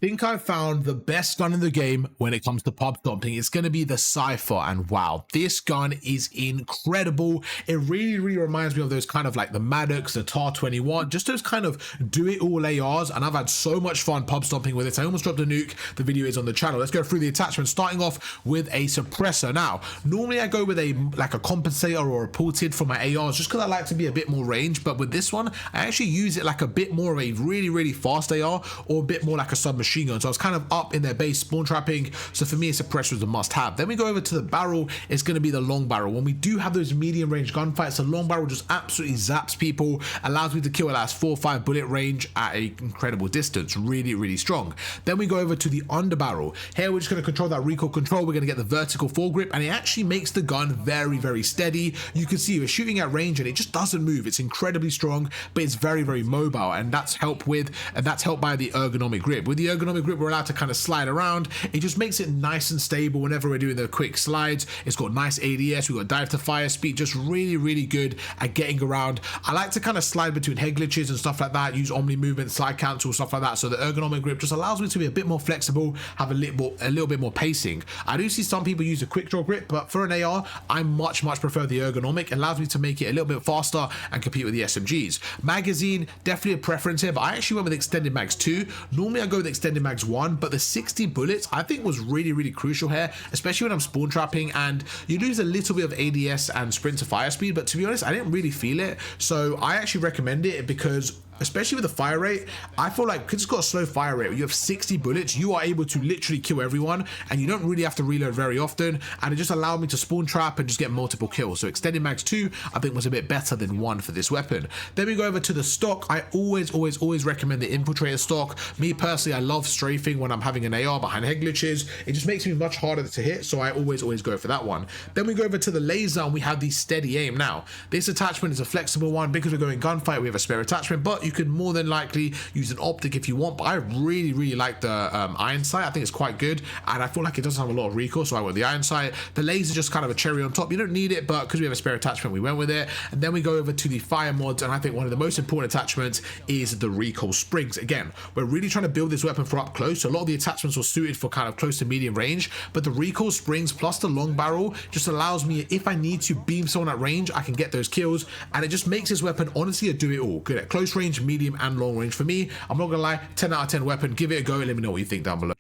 Think I found the best gun in the game when it comes to pub stomping. It's going to be the Cypher, and wow, this gun is incredible. It really reminds me of those kind of like the Maddox, the TAR-21, just those kind of do-it-all ARs, and I've had so much fun pub stomping with it. I almost dropped a nuke. The video is on the channel. Let's go through the attachments, starting off with a suppressor. Now, normally I go with a compensator or a ported for my ARs just because I like to be a bit more range, but with this one, I actually use it like a bit more of a really fast AR or a bit more like a submachine gun. So I was kind of up in their base spawn trapping. So for me, a suppressor is a must have. Then we go over to the barrel. It's going to be the long barrel. When we do have those medium range gunfights, the long barrel just absolutely zaps people, allows me to kill at last 4 or 5 bullet range at an incredible distance. Really strong. Then we go over to the underbarrel. Here we're just going to control that recoil control. We're going to get the vertical foregrip, and it actually makes the gun very steady. You can see we're shooting at range and it just doesn't move. It's incredibly strong, but it's very mobile, and that's helped by the ergonomic grip. With the ergonomic grip, we're allowed to kind of slide around. It just makes it nice and stable whenever we're doing the quick slides. It's got nice ADS. We've got dive to fire speed, just really good at getting around. I like to kind of slide between head glitches and stuff like that, use omni movement, slide cancel, stuff like that. So the ergonomic grip just allows me to be a bit more flexible, have a little bit more pacing. I do see some people use a quick draw grip, but for an AR, I much prefer the ergonomic. It allows me to make it a little bit faster and compete with the SMGs. Magazine, definitely a preference here, but I actually went with extended mags 2. Normally I go with extended mags 1, but the 60 bullets I think was really crucial here, especially when I'm spawn trapping, and you lose a little bit of ADS and sprint to fire speed, but to be honest, I didn't really feel it. So I actually recommend it because especially with the fire rate, I feel like because it's got a slow fire rate, when you have 60 bullets, you are able to literally kill everyone, and you don't really have to reload very often, and it just allowed me to spawn trap and just get multiple kills. So extended mags 2, I think was a bit better than 1 for this weapon. Then we go over to the stock. I always recommend the infiltrator stock. Me personally, I love strafing when I'm having an AR behind head glitches. It just makes me much harder to hit, so I always go for that one. Then we go over to the laser, and we have the steady aim. Now, this attachment is a flexible one because we're going gunfight. We have a spare attachment, but you could more than likely use an optic if you want, but I really like the iron sight. I think it's quite good, and I feel like it doesn't have a lot of recoil, so I went with the iron sight. The laser just kind of a cherry on top. You don't need it, but because we have a spare attachment, we went with it. And then we go over to the fire mods, and I think one of the most important attachments is the recoil springs. Again, we're really trying to build this weapon for up close, so a lot of the attachments were suited for kind of close to medium range, but the recoil springs plus the long barrel just allows me, if I need to beam someone at range, I can get those kills, and it just makes this weapon honestly a do-it-all. Good at close range, medium and long range. For me, I'm not gonna lie, 10 out of 10 weapon. Give it a go and let me know what you think down below.